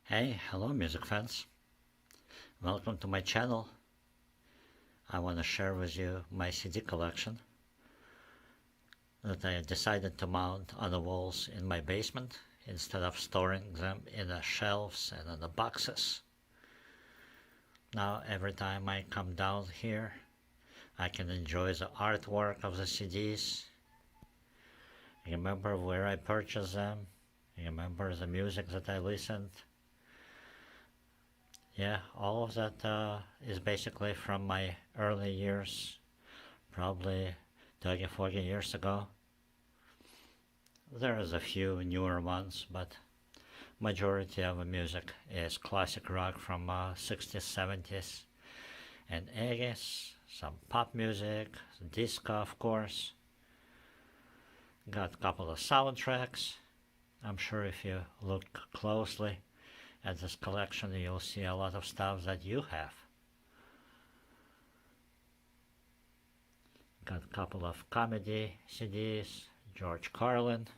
Hey, hello music fans. Welcome to my channel. I want to share with you my CD collection that I decided to mount on the walls in my basement instead of storing them in the shelves and in the boxes. Now every time I come down here, I can enjoy the artwork of the CDs, remember where I purchased them, remember the music that I listened. Yeah, all of that is basically from my early years, probably 30, 40 years ago. There is a few newer ones, but majority of the music is classic rock from 60s, 70s, and 80s, some pop music, disco of course. Got a couple of soundtracks. I'm sure if you look closely at this collection, you'll see a lot of stuff that you have. Got a couple of comedy CDs, George Carlin,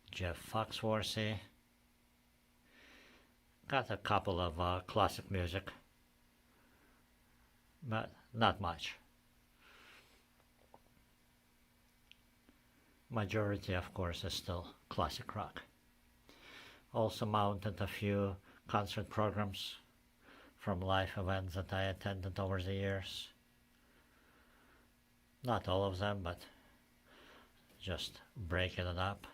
Jeff Foxworthy. Got a couple of classic music, but not much. Majority, of course, is still classic rock. Also mounted a few concert programs from live events that I attended over the years. Not all of them, but just breaking it up.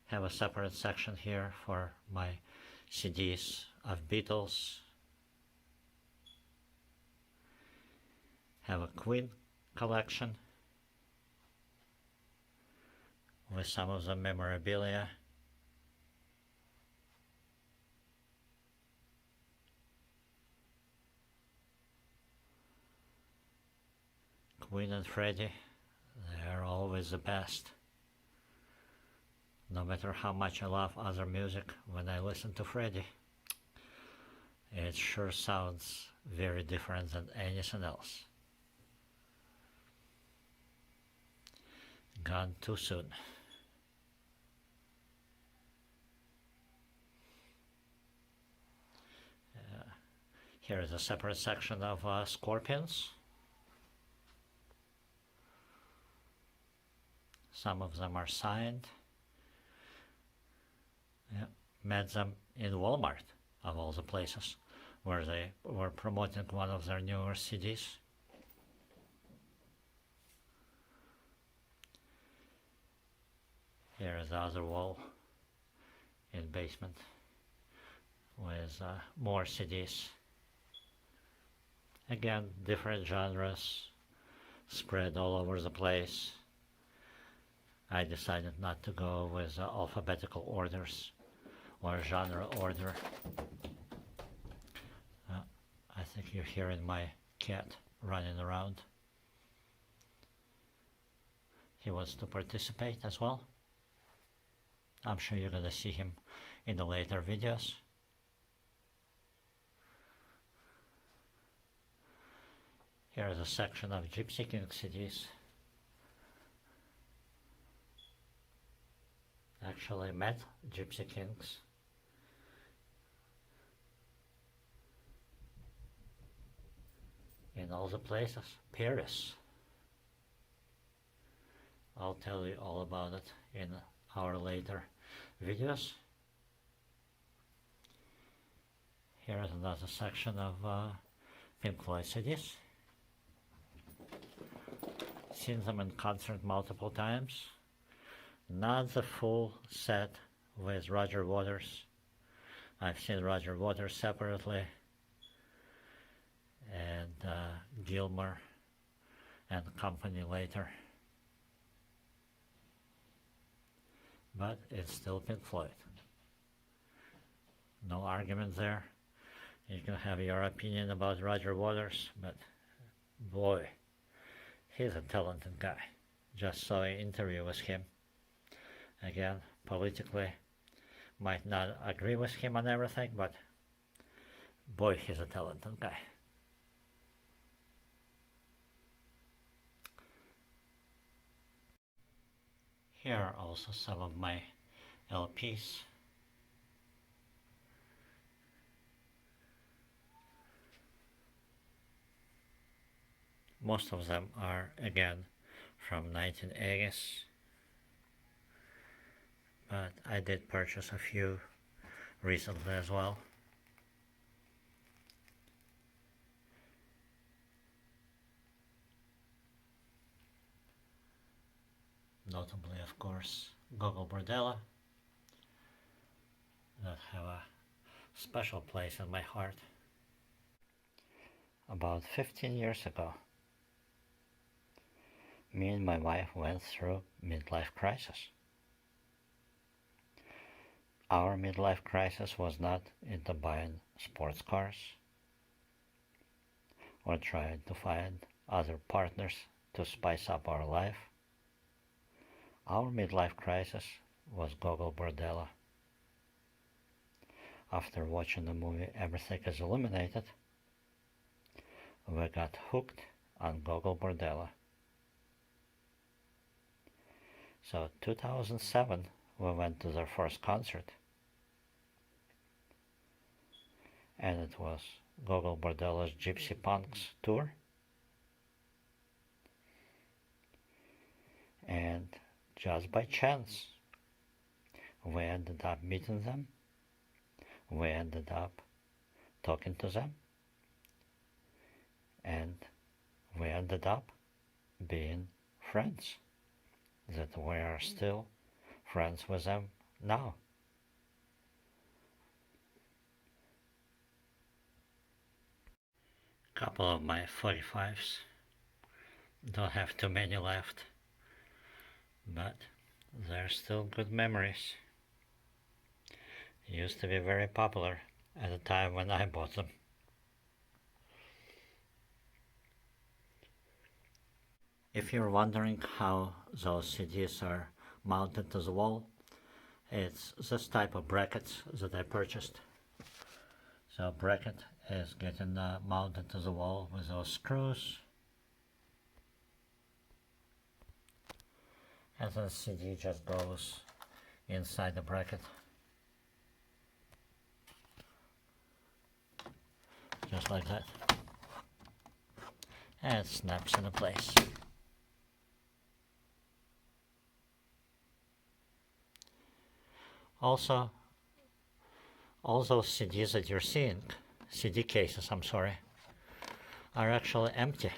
Have a separate section here for my CDs of Beatles. Have a Queen collection with some of the memorabilia. Queen and Freddie, they're always the best. No matter how much I love other music, when I listen to Freddie, it sure sounds very different than anything else. Gone too soon. Here is a separate section of Scorpions. Some of them are signed. Yeah, met them in Walmart, of all the places, where they were promoting one of their newer CDs. Here is the other wall in basement with more CDs. Again, different genres spread all over the place. I decided not to go with alphabetical orders or genre order. I think you're hearing my cat running around. He wants to participate as well. I'm sure you're gonna see him in the later videos. Here is a section of Gypsy King CDs. Actually met Gypsy Kings in all the places. Paris. I'll tell you all about it in our later videos. Here is another section of Pink Floyd CDs. Seen them in concert multiple times. Not the full set with Roger Waters. I've seen Roger Waters separately, and Gilmour and company later. But it's still Pink Floyd. No argument there. You can have your opinion about Roger Waters, but boy, he's a talented guy. Just saw an interview with him. Again, politically, might not agree with him on everything, but boy, he's a talented guy. Here are also some of my LPs Most of them are again from 1980s, but I did purchase a few recently as well. Notably, of course, Gogol Bordello that have a special place in my heart. About 15 years ago, me and my wife went through midlife crisis. Our midlife crisis was not into buying sports cars or trying to find other partners to spice up our life. Our midlife crisis was Gogol Bordello. After watching the movie Everything is Illuminated, we got hooked on Gogol Bordello. So 2007, we went to their first concert, and it was Gogol Bordello's Gypsy Punks tour. And just by chance, we ended up meeting them. We ended up talking to them. And we ended up being friends. That we are still friends with them now. Couple of my 45s. Don't have too many left. But they're still good memories. Used to be very popular at the time when I bought them. If you're wondering how those CDs are mounted to the wall, it's this type of bracket that I purchased. So bracket is getting mounted to the wall with those screws. And the CD just goes inside the bracket. Just like that. And it snaps into place. Also, all those CDs that you're seeing, CD cases, I'm sorry, are actually empty.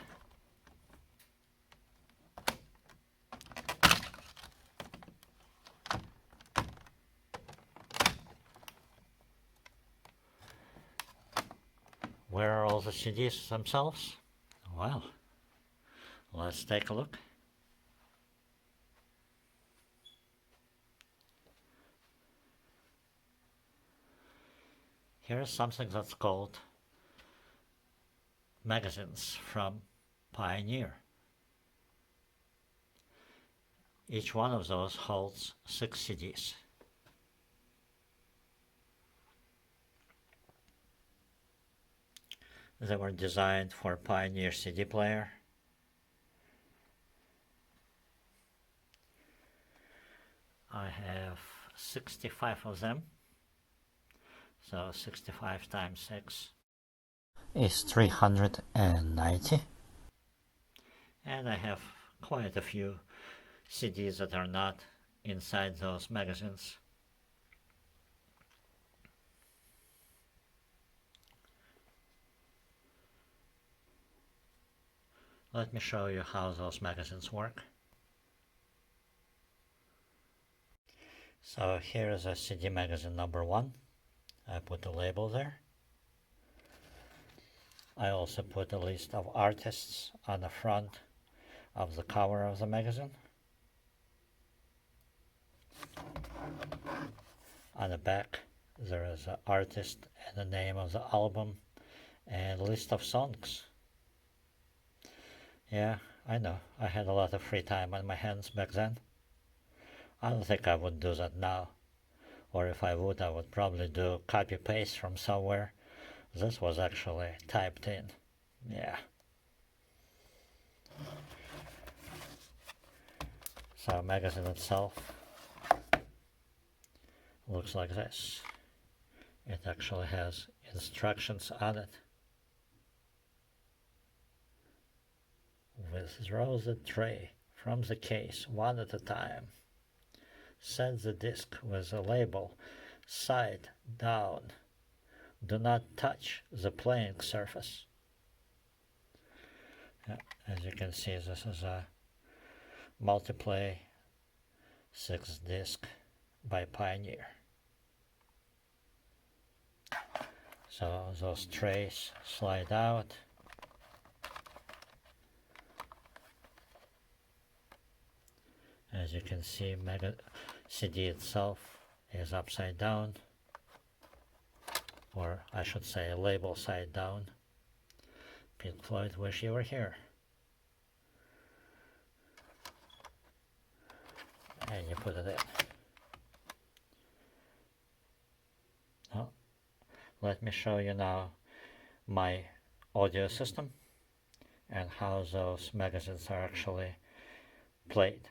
Where are all the CDs themselves? Well, let's take a look. Here's something that's called magazines from Pioneer. Each one of those holds 6 CDs. They were designed for Pioneer CD player. I have 65 of them. So 65 times 6 is 390. And I have quite a few CDs that are not inside those magazines. Let me show you how those magazines work. So here is a CD magazine number 1. I put a label there. I also put a list of artists on the front of the cover of the magazine. On the back there is an artist and the name of the album and a list of songs. Yeah, I know, I had a lot of free time on my hands back then. I don't think I would do that now. Or if I would probably do copy-paste from somewhere. This was actually typed in. Yeah. So magazine itself looks like this. It actually has instructions on it. Withdraw the tray from the case one at a time. Set the disc with the label side down. Do not touch the playing surface. As you can see, this is a multiplay 6-disc by Pioneer. So those trays slide out. As you can see, Mega CD itself is upside down, or I should say label side down. Pink Floyd, wish you were here. And you put it in. Oh, let me show you now my audio system and how those magazines are actually played.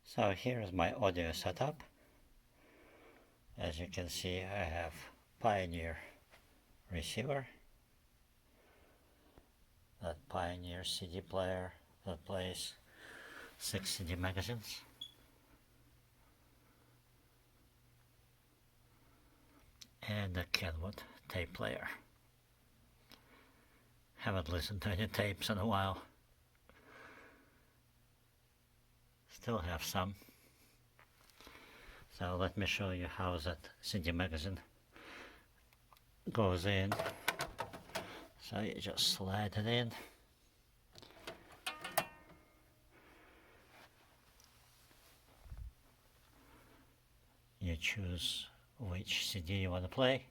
So here is my audio setup. As you can see, I have Pioneer receiver, that Pioneer CD player that plays 6 CD magazines, and the Kenwood tape player. Haven't listened to any tapes in a while. Still have some. So let me show you how that CD magazine goes in. So you just slide it in. You choose which CD you want to play.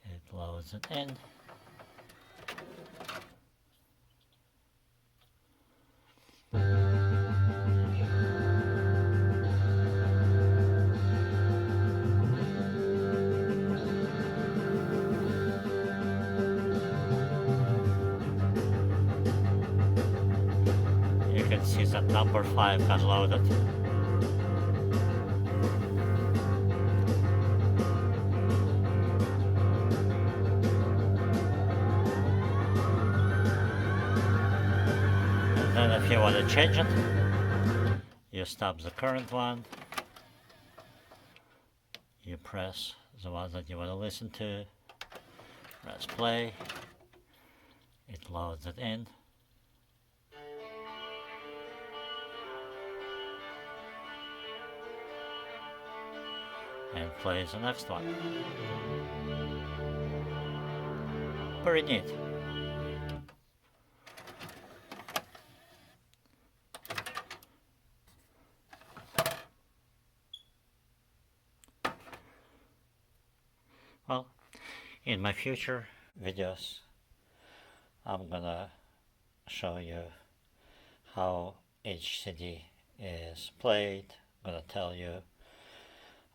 It loads it in. You can see that number 5 got loaded. And then if you want to change it, you stop the current one, you press the one that you want to listen to, press play, it loads it in. And plays the next one. Very neat. Well, in my future videos, I'm gonna show you how each CD is played. I'm gonna tell you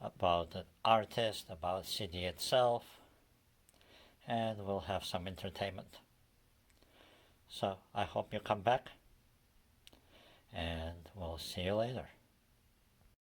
about the artist, about CD itself, and we'll have some entertainment. So I hope you come back, and we'll see you later.